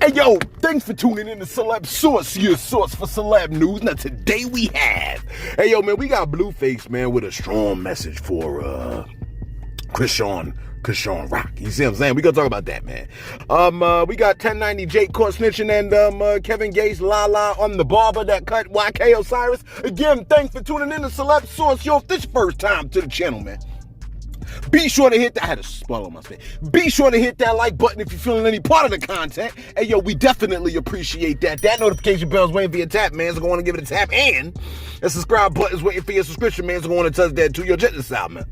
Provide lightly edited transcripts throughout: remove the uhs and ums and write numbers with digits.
Hey, yo, thanks for tuning in to Celeb Source, your source for celeb news. Now, today we have, hey, yo, man, we got Blueface, man, with a strong message for, Krishan Rock. You see what I'm saying? We gonna talk about that, man. We got 1090 Jake caught snitching and, Kevin Gates, Lala on the barber that cut YK Osiris. Again, thanks for tuning in to Celeb Source, yo, if this your first time to the channel, man. Be sure to hit that. I had a swallow my spit. Be sure to hit that like button if you're feeling any part of the content. Hey, yo, we definitely appreciate that. That notification bell is waiting for your tap, man. So go on and give it a tap. And the subscribe button is waiting for your subscription, man. So go on and touch that to your jet style, man.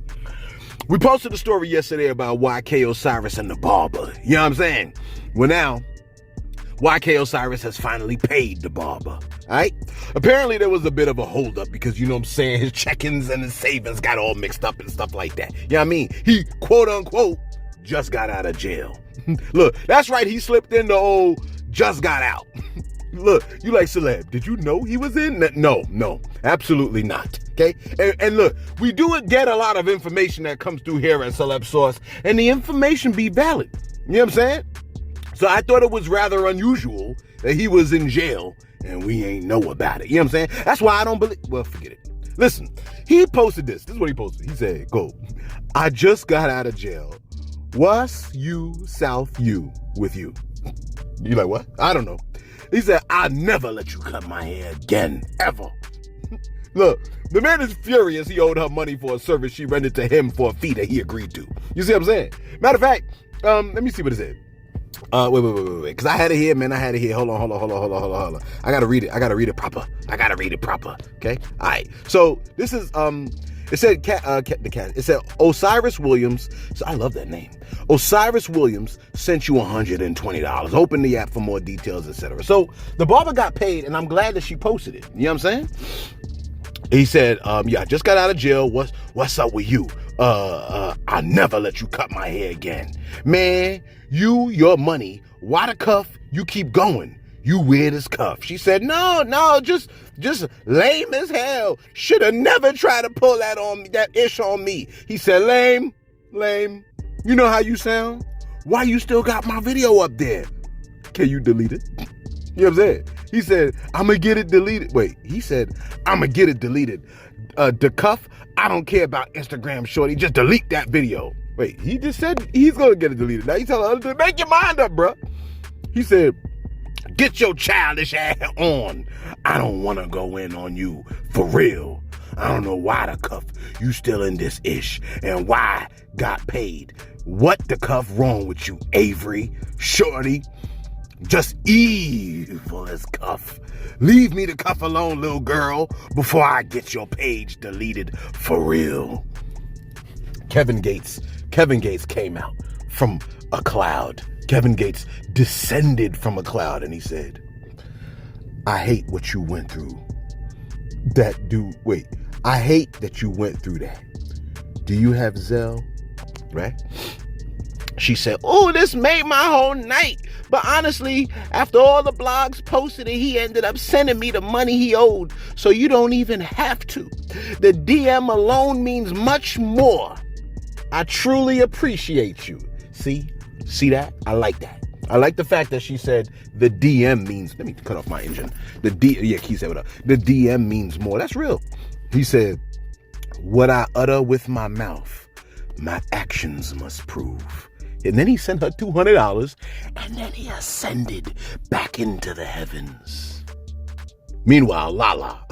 We posted a story yesterday about YK Osiris and the barber. You know what I'm saying? Well, now, YK Osiris has finally paid the barber. All right? Apparently, there was a bit of a holdup because, you know what I'm saying, his check-ins and his savings got all mixed up and stuff like that. You know what I mean? He, quote-unquote, just got out of jail. Look, that's right. He slipped in the old just got out. Look, you like Celeb. Did you know he was in? No, absolutely not. Okay? And look, we do get a lot of information that comes through here at Celeb Source, and the information be valid. You know what I'm saying? So I thought it was rather unusual that he was in jail and we ain't know about it. You know what I'm saying? That's why I don't believe. Well, forget it. Listen, he posted this. This is what he posted. He said, "Go. I just got out of jail. What's you, South you, with you?" You like, what? I don't know. He said, "I'll never let you cut my hair again, ever." Look, the man is furious he owed her money for a service she rendered to him for a fee that he agreed to. You see what I'm saying? Matter of fact, let me see what it said. Wait. Because I had it here, man. I had it here. Hold on. I gotta read it proper. Okay? All right. So this is, it said, it said Osiris Williams. So I love that name. Osiris Williams sent you $120. Open the app for more details, etc. So the barber got paid, and I'm glad that she posted it. You know what I'm saying? He said, yeah, I just got out of jail. What's up with you? I'll never let you cut my hair again. Man, your money, why the cuff, you keep going. You weird as cuff. She said, no, just lame as hell. Should have never tried to pull that ish on me. He said, lame. You know how you sound? Why you still got my video up there? Can you delete it? You know what I'm saying? He said, I'm going to get it deleted. Wait, he said, I'm going to get it deleted. The cuff, I don't care about Instagram shorty. Just delete that video. Wait, he just said he's going to get it deleted. Now you tell her to make your mind up, bro. He said, get your childish ass on. I don't want to go in on you for real. I don't know why the cuff you still in this ish and why got paid. What the cuff wrong with you, Avery? Shorty? Just evil as cuff. Leave me the cuff alone, little girl, before I get your page deleted for real. Kevin Gates came out from a cloud. Kevin Gates descended from a cloud and he said, I hate what you went through. I hate that you went through that. Do you have Zelle? Right? She said, oh, this made my whole night. But honestly, after all the blogs posted it, he ended up sending me the money he owed. So you don't even have to. The DM alone means much more. I truly appreciate you. See that? I like that. I like the fact that she said the DM means, let me cut off my engine. He said what up. The DM means more. That's real. He said, what I utter with my mouth, my actions must prove. And then he sent her $200 and then he ascended back into the heavens. Meanwhile, Lala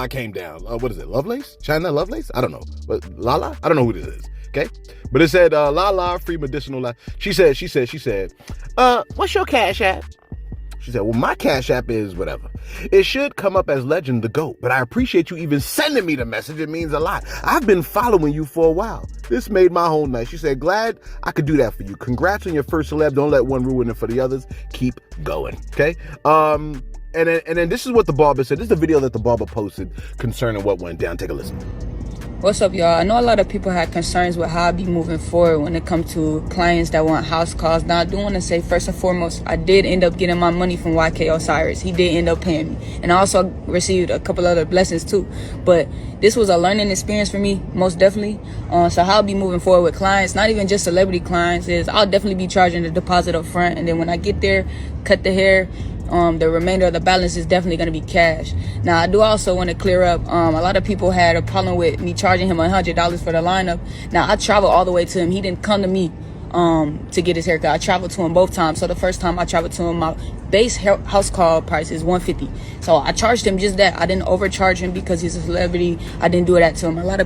came down. What is it? Lovelace? China Lovelace? I don't know. But Lala? I don't know who this is. Okay. But it said, Lala, free medicinal life. She said, what's your Cash App? She said, well, my Cash App is whatever. It should come up as Legend the GOAT, but I appreciate you even sending me the message. It means a lot. I've been following you for a while. This made my whole night. She said, glad I could do that for you. Congrats on your first celeb. Don't let one ruin it for the others. Keep going. Okay. And then this is what the barber said. This is the video that the barber posted concerning what went down. Take a listen. What's up, y'all? I know a lot of people had concerns with how I be moving forward when it comes to clients that want house calls. Now, I do want to say, first and foremost, I did end up getting my money from YK Osiris. He did end up paying me. And I also received a couple other blessings, too. But this was a learning experience for me, most definitely. So how I'll be moving forward with clients, not even just celebrity clients, is I'll definitely be charging the deposit up front. And then when I get there, cut the hair, the remainder of the balance is definitely going to be cash. Now, I do also want to clear up, a lot of people had a problem with me charging him $100 for the lineup. Now, I traveled all the way to him. He didn't come to me to get his haircut. I traveled to him both times. So the first time I traveled to him, my base house call price is $150. So I charged him just that. I didn't overcharge him because he's a celebrity. I didn't do that to him. A lot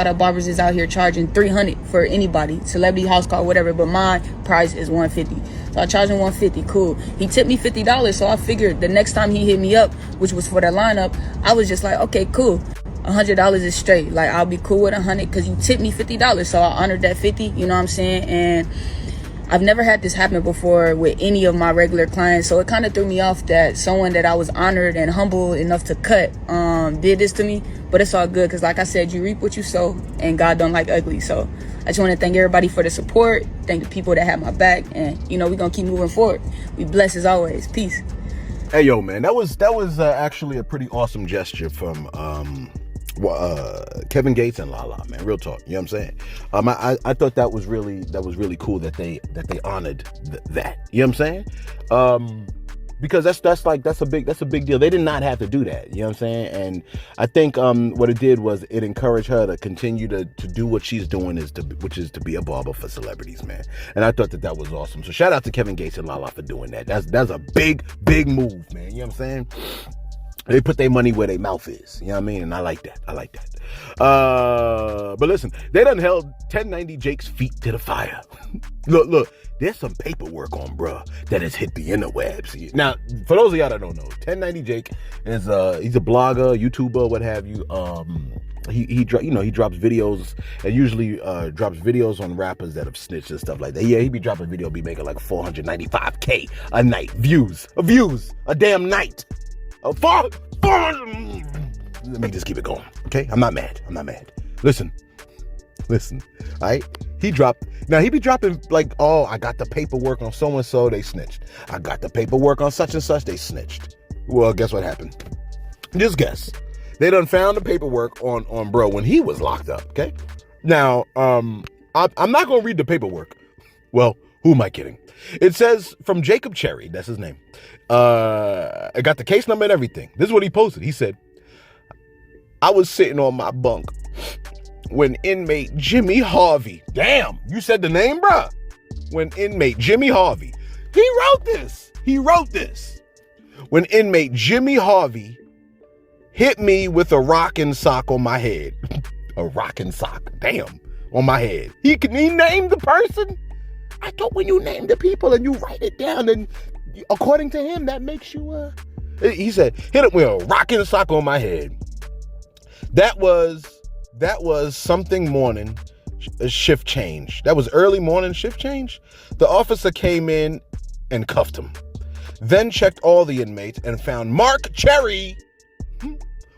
of barbers is out here charging $300 for anybody, celebrity house call, whatever. But my price is $150. So I charged him $150. Cool. He tipped me $50. So I figured the next time he hit me up, which was for the lineup, I was just like, okay, cool. $100 is straight. Like, I'll be cool with $100 because you tipped me $50. So I honored that $50. You know what I'm saying? And I've never had this happen before with any of my regular clients. So it kind of threw me off that someone that I was honored and humble enough to cut did this to me. But it's all good because, like I said, you reap what you sow, and God don't like ugly. So I just want to thank everybody for the support. Thank the people that have my back. And, we're going to keep moving forward. We blessed as always. Peace. Hey, yo, man, that was actually a pretty awesome gesture from Kevin Gates and Lala, man. Real talk, you know what I'm saying? I thought that was really cool that they honored that. You know what I'm saying? Because that's a big deal. They did not have to do that. You know what I'm saying? And I think what it did was it encouraged her to continue to do what she's doing, which is to be a barber for celebrities, man. And I thought that was awesome. So shout out to Kevin Gates and Lala for doing that. That's a big move, man. You know what I'm saying? They put their money where their mouth is. You know what I mean? And I like that. But listen, they done held 1090 Jake's feet to the fire. Look, there's some paperwork on bruh that has hit the interwebs. Now, for those of y'all that don't know, 1090 Jake is he's a blogger, YouTuber, what have you. He drops videos and usually drops videos on rappers that have snitched and stuff like that. Yeah, he be dropping video, be making like 495K a night views a damn night. Let me just keep it going, okay? I'm not mad. Listen, all right? He be dropping like, oh, I got the paperwork on so-and-so, they snitched. I got the paperwork on such and such, they snitched. Well, guess what happened? Just guess. They done found the paperwork on bro when he was locked up, okay? Now, I'm not gonna read the paperwork. Well, who am I kidding? It says from Jacob Cherry, that's his name. I got the case number and everything. This is what he posted. He said, I was sitting on my bunk when inmate Jimmy Harvey, damn, you said the name, bruh. When inmate Jimmy Harvey, he wrote this. When inmate Jimmy Harvey hit me with a rocking sock on my head. A rocking sock, damn, on my head. He named the person? I thought when you name the people and you write it down, and according to him, that makes you, he said, hit him with a rocking sock on my head. That was something morning shift change. That was early morning shift change. The officer came in and cuffed him. Then checked all the inmates and found Mark Cherry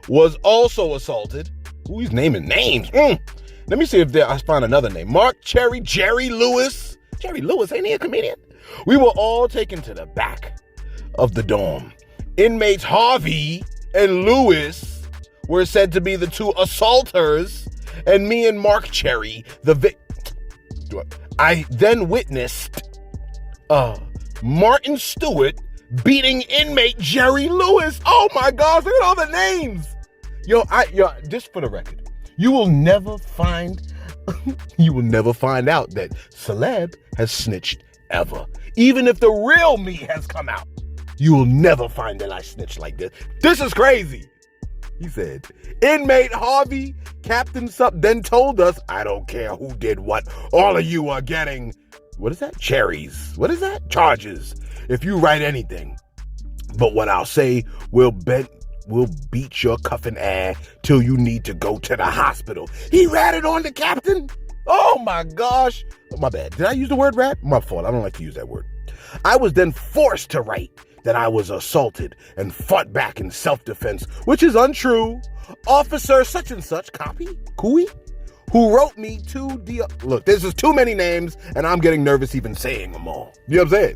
was also assaulted. Ooh, he's naming names. Let me see if I find another name. Mark Cherry, Jerry Lewis. Jerry Lewis, ain't he a comedian? We were all taken to the back of the dorm. Inmates Harvey and Lewis were said to be the two assaulters, and me and Mark Cherry, I then witnessed Martin Stewart beating inmate Jerry Lewis. Oh my gosh, look at all the names. Yo, just for the record, you will never find out that Celeb has snitched ever. Even if the real me has come out, you will never find that I snitched like this. This is crazy. He said, inmate Harvey, Captain Sup then told us, I don't care who did what, all of you are getting, what is that? Cherries. What is that? Charges. If you write anything. But what I'll say, we'll beat your cuffing ass till you need to go to the hospital. He ratted on the captain? Oh my gosh. My bad. Did I use the word rat? My fault. I don't like to use that word. I was then forced to write that I was assaulted and fought back in self-defense, which is untrue. Officer such and such, copy, Cooey, who wrote me look, this is too many names, and I'm getting nervous even saying them all. You know what I'm saying?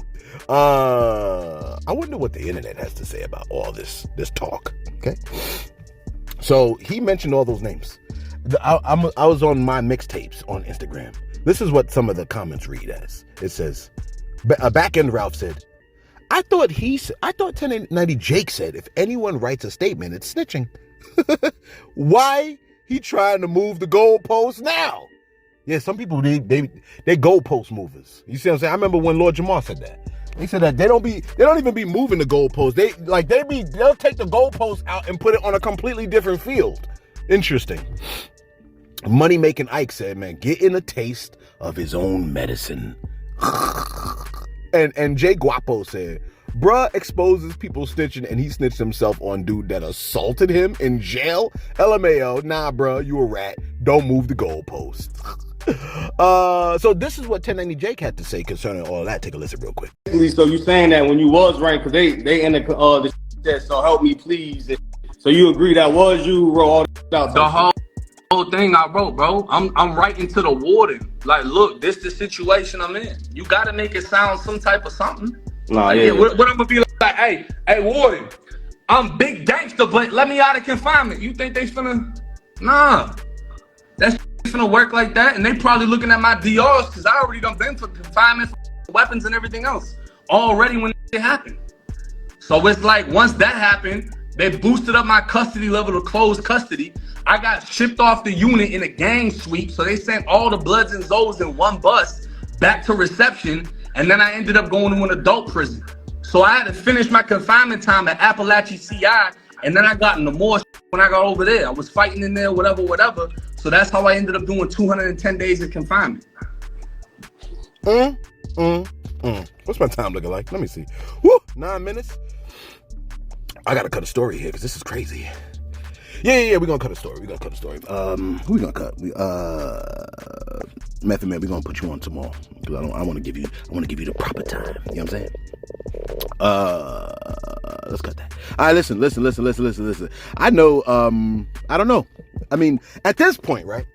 I wonder what the internet has to say about all this talk, okay? So he mentioned all those names. I was on my mixtapes on Instagram. This is what some of the comments read as. It says, back end Ralph said, I thought 1090 Jake said, if anyone writes a statement, it's snitching. Why he trying to move the goalposts now? Yeah, some people, they goalpost movers. You see what I'm saying? I remember when Lord Jamar said that. They said that they don't even be moving the goalposts. They'll take the goalposts out and put it on a completely different field. Interesting. Money Making Ike said, man, getting a taste of his own medicine. and Jay Guapo said, bruh exposes people snitching and he snitched himself on dude that assaulted him in jail. LMAO, nah, bruh, you a rat. Don't move the goalpost. So this is what 1090 Jake had to say concerning all that. Take a listen real quick. So you saying that when you was right, because they in the that so help me please. So you agree that was you wrote all out the whole thing I wrote, bro. I'm writing to the warden. Like, look, this the situation I'm in. You gotta make it sound some type of something. Nah, like, yeah. What I'm gonna be like, hey, warden, I'm big gangster, but let me out of confinement. You think they finna? Nah, that's finna work like that. And they probably looking at my DRs because I already done been for confinement, for weapons and everything else already when it happened. So it's like once that happened, they boosted up my custody level to closed custody. I got shipped off the unit in a gang sweep. So they sent all the Bloods and Zoes in one bus back to reception. And then I ended up going to an adult prison. So I had to finish my confinement time at Appalachia CI. And then I got into more when I got over there. I was fighting in there, whatever. So that's how I ended up doing 210 days of confinement. What's my time looking like? Let me see. Woo, 9 minutes. I gotta cut a story here because this is crazy. Yeah, we're gonna cut a story. Who we gonna cut? Method Man, we're gonna put you on tomorrow. Because I wanna give you the proper time. You know what I'm saying? Let's cut that. All right, listen. I know, I don't know. I mean, at this point, right?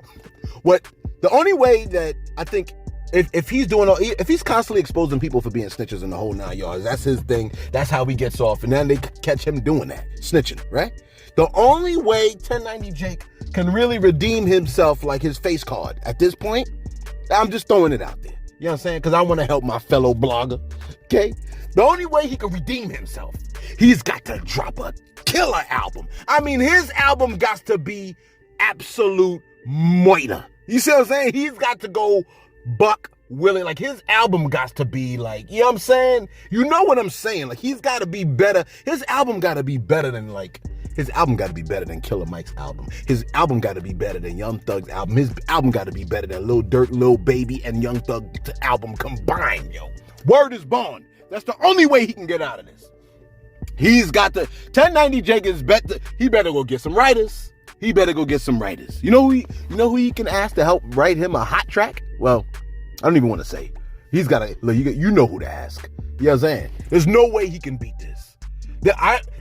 The only way that I think if he's constantly exposing people for being snitchers in the whole 9 yards, that's his thing. That's how he gets off. And then they catch him doing that, snitching, right? The only way 1090 Jake can really redeem himself, like his face card at this point, I'm just throwing it out there. You know what I'm saying? Because I want to help my fellow blogger, okay? The only way he can redeem himself, he's got to drop a killer album. I mean, his album got to be absolute moiter. You see what I'm saying? He's got to go buck Willie. Like, his album got to be like, you know what I'm saying? You know what I'm saying? Like, he's got to be better. His album got to be better than Killer Mike's album. His album got to be better than Young Thug's album. His album got to be better than Lil Durk, Lil Baby, and Young Thug's album combined, yo. Word is bond. That's the only way he can get out of this. He's got to, 1090 Jake is better. He better go get some writers. You know who he can ask to help write him a hot track? Well, I don't even want to say. He's got to, you know who to ask. You know what I'm saying? There's no way he can beat this.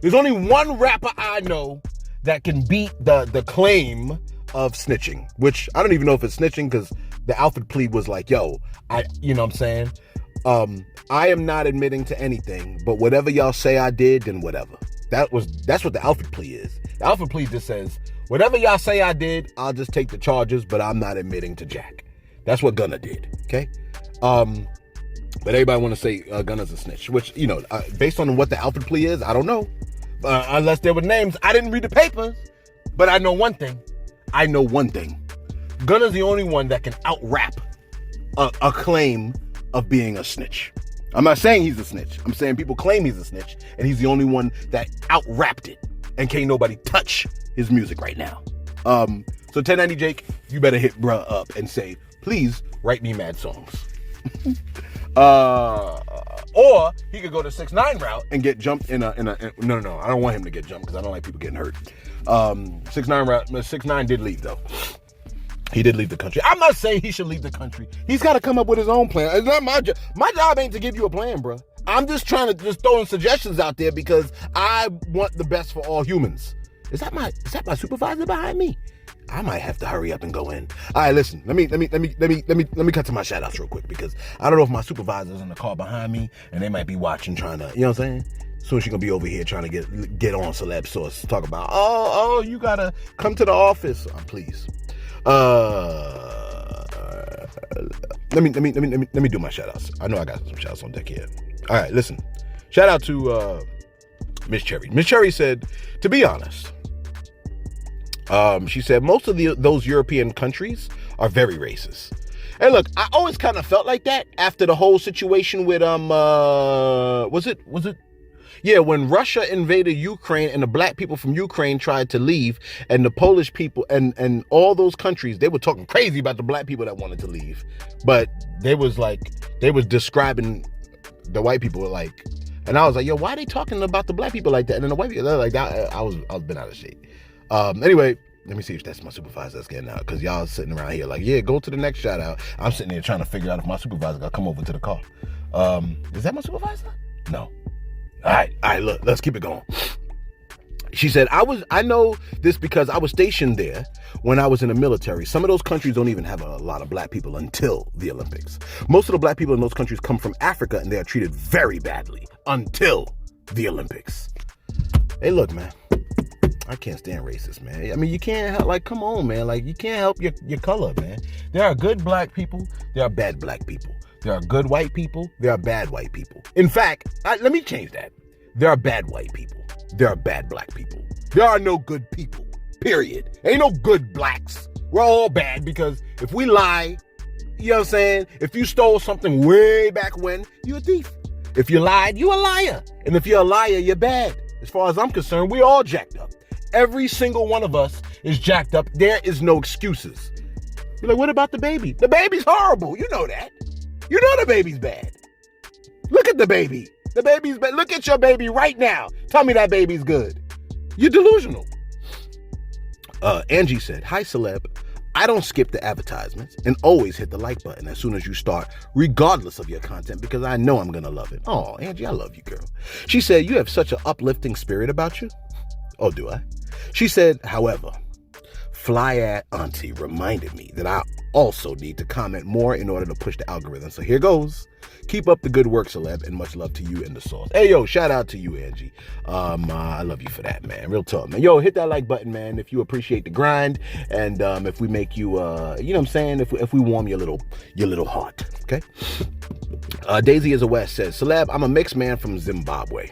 There's only one rapper I know that can beat the claim of snitching, which I don't even know if it's snitching because the Alfred plea was like, yo, you know what I'm saying? I am not admitting to anything, but whatever y'all say I did, then whatever. That's what the Alfred plea is. The Alfred plea just says, whatever y'all say I did, I'll just take the charges, but I'm not admitting to jack. That's what Gunna did, okay? But everybody want to say Gunna's a snitch, which, you know, based on what the Alfred plea is, I don't know. Unless there were names. I didn't read the papers, but I know one thing. Gunna's the only one that can out-rap a claim of being a snitch. I'm not saying he's a snitch. I'm saying people claim he's a snitch, and he's the only one that out-rapped it, and can't nobody touch his music right now. So 1090 Jake, you better hit bruh up and say, please write me mad songs. Or he could go the 6ix9ine route and get jumped in a no, I don't want him to get jumped because I don't like people getting hurt. 6ix9ine route. 6ix9ine did leave though. He did leave the country. I'm not saying he should leave the country. He's got to come up with his own plan. It's not my job. My job ain't to give you a plan, bro. I'm just trying to just throwing suggestions out there because I want the best for all humans. Is that my supervisor behind me? I might have to hurry up and go in. All right, listen. Let me cut to my shout outs real quick because I don't know if my supervisor's in the car behind me and they might be watching, trying to, you know what I'm saying? Soon she gonna be over here trying to get on Celeb Source, talk about, oh, you gotta come to the office. Please. Let me do my shout outs. I know I got some shout outs on deck here. All right, listen. Shout out to Miss Cherry. Miss Cherry said, to be honest, she said most of those European countries are very racist. And look, I always kind of felt like that after the whole situation with was it? Yeah, when Russia invaded Ukraine and the black people from Ukraine tried to leave, and the Polish people and all those countries, they were talking crazy about the black people that wanted to leave. But they was describing the white people like, and I was like, yo, why are they talking about the black people like that? And then the white people, they're like, I was been out of shape. Anyway, let me see if that's my supervisor that's getting out, because y'all sitting around here like, yeah, go to the next shout out. I'm sitting there trying to figure out if my supervisor got to come over to the car. Is that my supervisor? No. All right, look, let's keep it going. She said, I know this because I was stationed there when I was in the military. Some of those countries don't even have a lot of black people until the Olympics. Most of the black people in those countries come from Africa and they are treated very badly until the Olympics. Hey, look, man, I can't stand racists, man. I mean, you can't help, like, come on, man. Like, you can't help your color, man. There are good black people. There are bad black people. There are good white people. There are bad white people. In fact, let me change that. There are bad white people. There are bad black people. There are no good people, period. Ain't no good blacks. We're all bad because if we lie, you know what I'm saying? If you stole something way back when, you're a thief. If you lied, you're a liar. And if you're a liar, you're bad. As far as I'm concerned, we're all jacked up. Every single one of us is jacked up. There is no excuses. You're like, what about the baby? The baby's horrible. You know that. You know the baby's bad. Look at the baby. The baby's bad. Look at your baby right now. Tell me that baby's good. You're delusional. Angie said, hi, Celeb. I don't skip the advertisements and always hit the like button as soon as you start, regardless of your content, because I know I'm going to love it. Oh, Angie, I love you, girl. She said, you have such an uplifting spirit about you. Oh, do I? She said, however, Fly Auntie reminded me that I also need to comment more in order to push the algorithm. So here goes. Keep up the good work, Celeb, and much love to you and the sauce. Hey, yo, shout out to you, Angie. I love you for that, man. Real talk, man. Yo, hit that like button, man, if you appreciate the grind, and if we make you, you know what I'm saying, if we warm your little heart, okay? Daisy is a West says, Celeb, I'm a mixed man from Zimbabwe.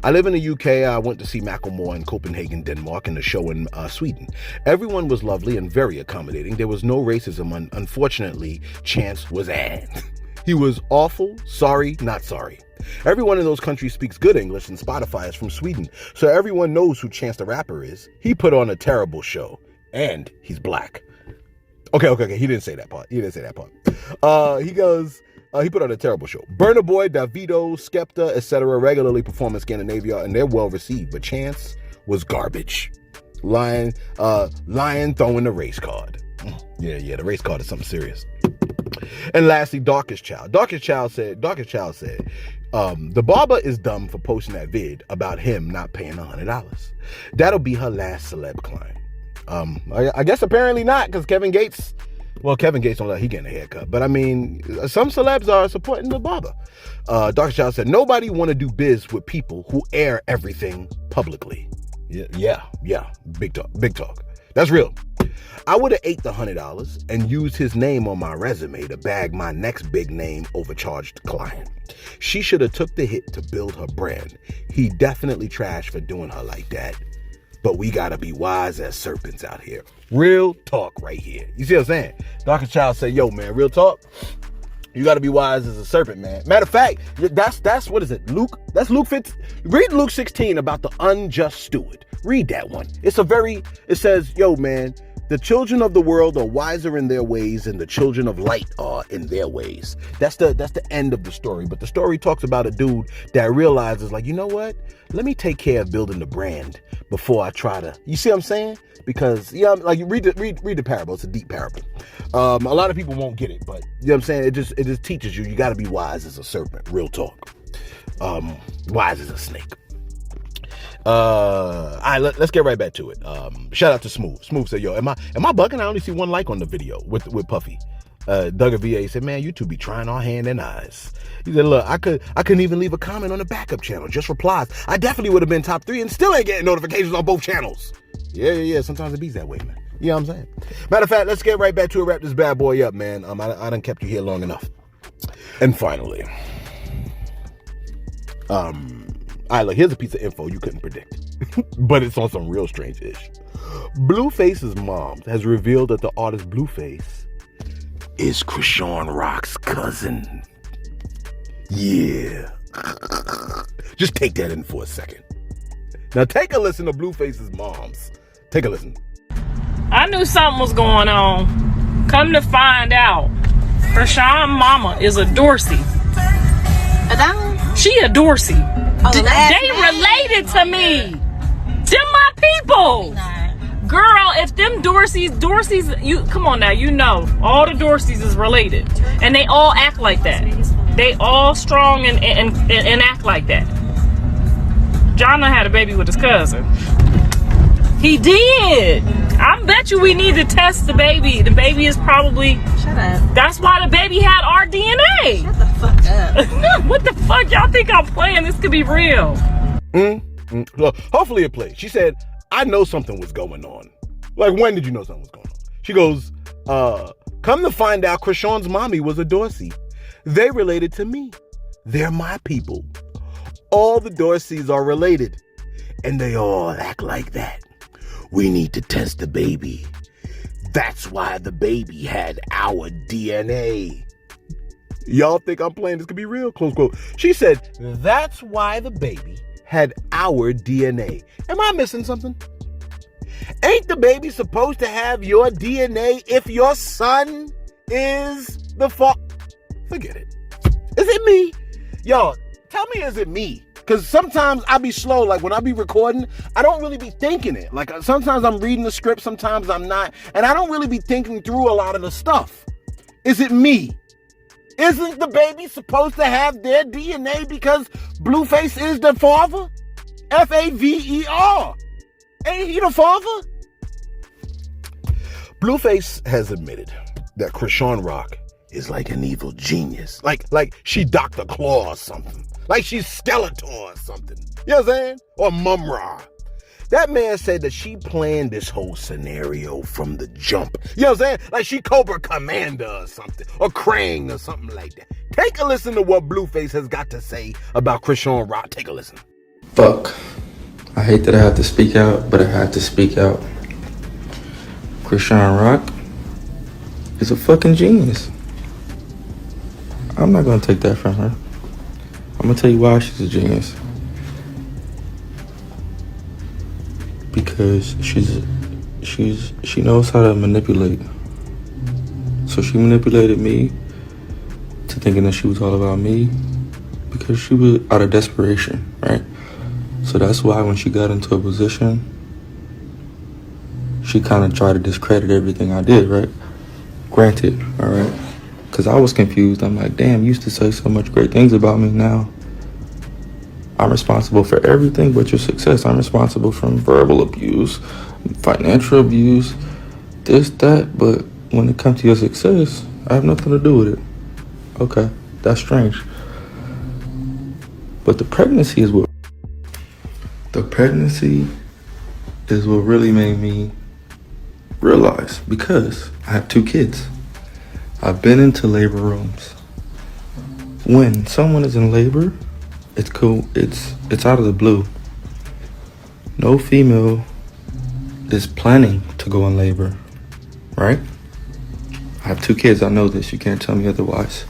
I live in the UK. I went to see Macklemore in Copenhagen, Denmark, and the show in Sweden. Everyone was lovely and very accommodating. There was no racism. Unfortunately, Chance was an. He was awful, sorry, not sorry. Everyone in those countries speaks good English, and Spotify is from Sweden, so everyone knows who Chance the Rapper is. He put on a terrible show, and he's black. Okay, he didn't say that part. He goes, he put on a terrible show. Burna Boy, Davido, Skepta, etc. regularly perform in Scandinavia, and they're well received, but Chance was garbage. Lion throwing the race card. Yeah, the race card is something serious. And lastly, Darkest Child. Darkest Child said, the barber is dumb for posting that vid about him not paying $100. That'll be her last celeb client. I guess apparently not, because Kevin Gates don't let he getting a haircut. But I mean, some celebs are supporting the barber. Darkest Child said, nobody want to do biz with people who air everything publicly. Yeah. Big talk. That's real. I would have ate the $100 and used his name on my resume to bag my next big name overcharged client. She should have took the hit to build her brand. He definitely trashed for doing her like that. But we gotta be wise as serpents out here. Real talk right here. You see what I'm saying? Darkest Child say, yo, man, real talk. You gotta be wise as a serpent, man. Matter of fact, that's what is it? Luke? That's Luke 15. Read Luke 16 about the unjust steward. Read that one. It says, yo, man, the children of the world are wiser in their ways, and the children of light are in their ways. That's the end of the story. But the story talks about a dude that realizes, like, you know what? Let me take care of building the brand before I try to. You see what I'm saying? Because like you read the parable. It's a deep parable. A lot of people won't get it, but you know what I'm saying. It just teaches you got to be wise as a serpent. Real talk. Wise as a snake. All right, let's get right back to it. Shout out to Smooth. Smooth said, yo, am I bugging? I only see one like on the video with Puffy. Doug VA said, man, you two be trying our hand and eyes. He said, look, I couldn't even leave a comment on the backup channel, just replies. I definitely would have been top 3 and still ain't getting notifications on both channels. Yeah. Sometimes it be that way, man. You know what I'm saying? Matter of fact, let's get right back to it. Wrap this bad boy up, man. I done kept you here long enough. And finally, all right, look, here's a piece of info you couldn't predict, but it's on some real strange ish. Blueface's mom has revealed that the artist Blueface is Krishan Rock's cousin. Yeah. Just take that in for a second. Now take a listen to Blueface's mom's. Take a listen. I knew something was going on. Come to find out, Krishan mama is a Dorsey. She a Dorsey. They related to me. Them my people. Girl, if them Dorseys, you come on now, you know, all the Dorseys is related. And they all act like that. They all strong and act like that. John had a baby with his cousin. He did. I bet you we need to test the baby. The baby is probably... Shut up. That's why the baby had our DNA. Shut the fuck up. What the fuck? Y'all think I'm playing? This could be real. Well, hopefully it plays. She said, I know something was going on. Like, when did you know something was going on? She goes, come to find out Krishan's mommy was a Dorsey. They related to me. They're my people. All the Dorseys are related. And they all act like that. We need to test the baby. That's why the baby had our DNA. Y'all think I'm playing? This could be real? Close quote. She said, that's why the baby had our DNA. Am I missing something? Ain't the baby supposed to have your DNA if your son is the Forget it. Is it me? Y'all, tell me, is it me? Because sometimes I be slow. Like when I be recording, I don't really be thinking it. Like sometimes I'm reading the script, sometimes I'm not. And I don't really be thinking through a lot of the stuff. Is it me? Isn't the baby supposed to have their DNA because Blueface is the father? Faver. Ain't he the father? Blueface has admitted that Krishan Rock is like an evil genius. Like she Dr. Claw or something. Like she's Skeletor or something. You know what I'm saying? Or Mumra. That man said that she planned this whole scenario from the jump. You know what I'm saying? Like she Cobra Commander or something. Or Krang or something like that. Take a listen to what Blueface has got to say about Krishan Rock. Take a listen. Fuck. I hate that I have to speak out, but I have to speak out. Krishan Rock is a fucking genius. I'm not gonna take that from her. I'm gonna tell you why she's a genius. Because she knows how to manipulate. So she manipulated me to thinking that she was all about me because she was out of desperation, right? So that's why when she got into a position, she kind of tried to discredit everything I did, right? Granted, all right? Because I was confused. I'm like, damn, you used to say so much great things about me. Now I'm responsible for everything but your success. I'm responsible from verbal abuse, financial abuse, this, that. But when it comes to your success, I have nothing to do with it. Okay, that's strange. But the pregnancy is what really made me realize, because I have 2 kids. I've been into labor rooms. When someone is in labor, it's cool. It's out of the blue. No female is planning to go in labor, right? I have 2 kids. I know this. You can't tell me otherwise.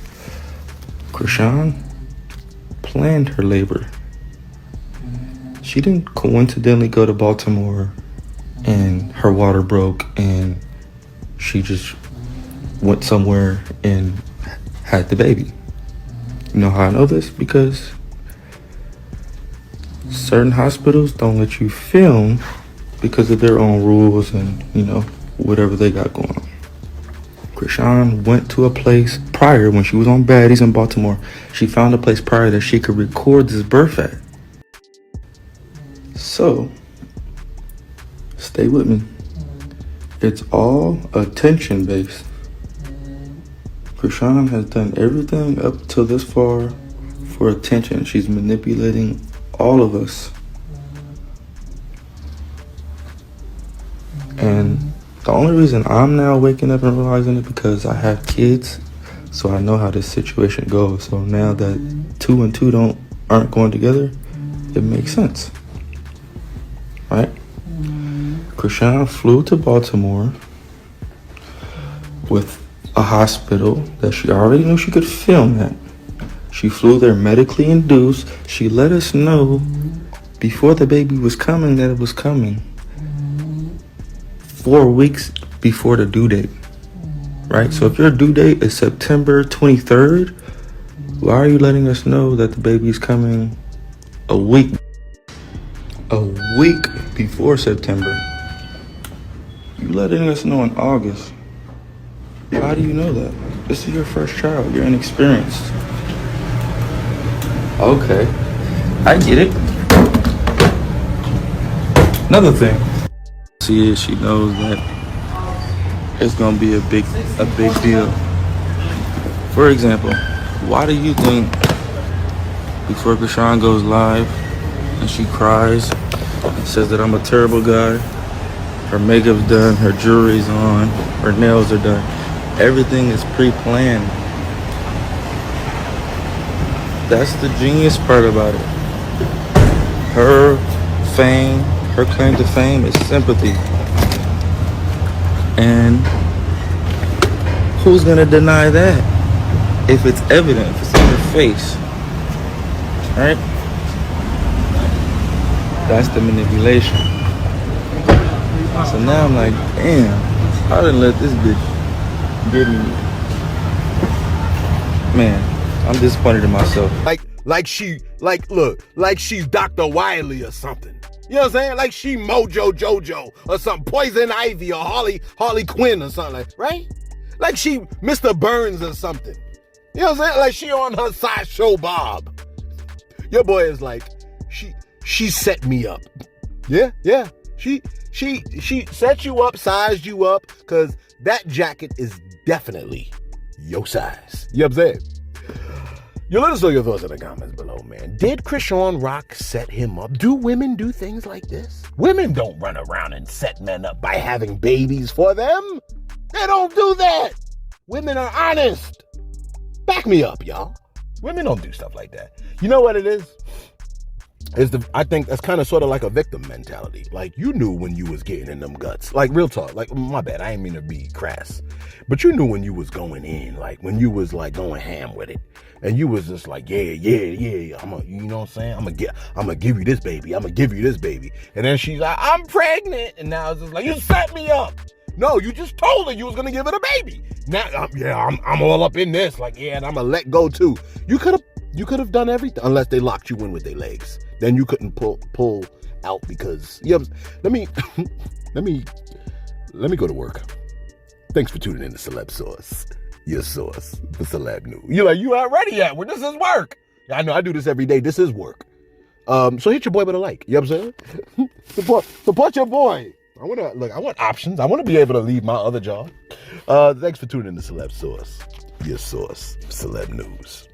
Krishan planned her labor. She didn't coincidentally go to Baltimore and her water broke and she just went somewhere and had the baby. You know how I know this? Because certain hospitals don't let you film because of their own rules and, you know, whatever they got going on. Krishan went to a place prior when she was on Baddies in Baltimore. She found a place prior that she could record this birth at. So, stay with me. It's all attention based. Krishan has done everything up till this far for attention. She's manipulating all of us. And the only reason I'm now waking up and realizing it because I have kids, so I know how this situation goes. So now that 2 and 2 aren't going together, it makes sense, right? Krishan flew to Baltimore with a hospital that she already knew she could film at. She flew there medically induced. She let us know before the baby was coming that it was coming. 4 weeks before the due date, right? So if your due date is September 23rd, why are you letting us know that the baby's coming a week before September? You letting us know in August. How do you know that? This is your first child. You're inexperienced. Okay, I get it. Another thing. See, she knows that it's gonna be a big deal. For example, why do you think before Krishan goes live and she cries and says that I'm a terrible guy, her makeup's done, her jewelry's on, her nails are done, everything is pre-planned? That's the genius part about it. Her fame, her claim to fame is sympathy. And who's gonna deny that if it's evident, if it's in your face, right? That's the manipulation. So now I'm like, damn, I didn't let this bitch get me. Man, I'm disappointed in myself. Like she's Dr. Wiley or something. You know what I'm saying? Like she Mojo Jojo or something, Poison Ivy or Harley Quinn or something, right? Like she Mr. Burns or something. You know what I'm saying? Like she on her sideshow Bob. Your boy is like, she set me up. Yeah. She set you up, sized you up, because that jacket is definitely your size. You know what I'm saying? You let us know your thoughts in the comments below, man. Did Krishan Rock set him up? Do women do things like this? Women don't run around and set men up by having babies for them. They don't do that. Women are honest. Back me up, y'all. Women don't do stuff like that. You know what it is? I think that's kind of sort of like a victim mentality. Like, you knew when you was getting in them guts. Like, real talk. Like, my bad, I ain't mean to be crass. But you knew when you was going in. Like, when you was, like, going ham with it. And you was just like, yeah. You know what I'm saying? I'm gonna give you this baby. I'm gonna give you this baby. And then she's like, I'm pregnant. And now it's just like, you set me up. No, you just told her you was gonna give her the baby. Now, I'm all up in this. Like, yeah, and I'm gonna let go too. You could have done everything unless they locked you in with their legs. Then you couldn't pull out because let me go to work. Thanks for tuning in to Celeb Source, your source for celeb news. You're like, you aren't ready yet. Well, this is work. I know I do this every day. This is work. So hit your boy with a like. You know what I'm saying? Support your boy. I want options. I want to be able to leave my other job. Thanks for tuning in to Celeb Source, your source for celeb news.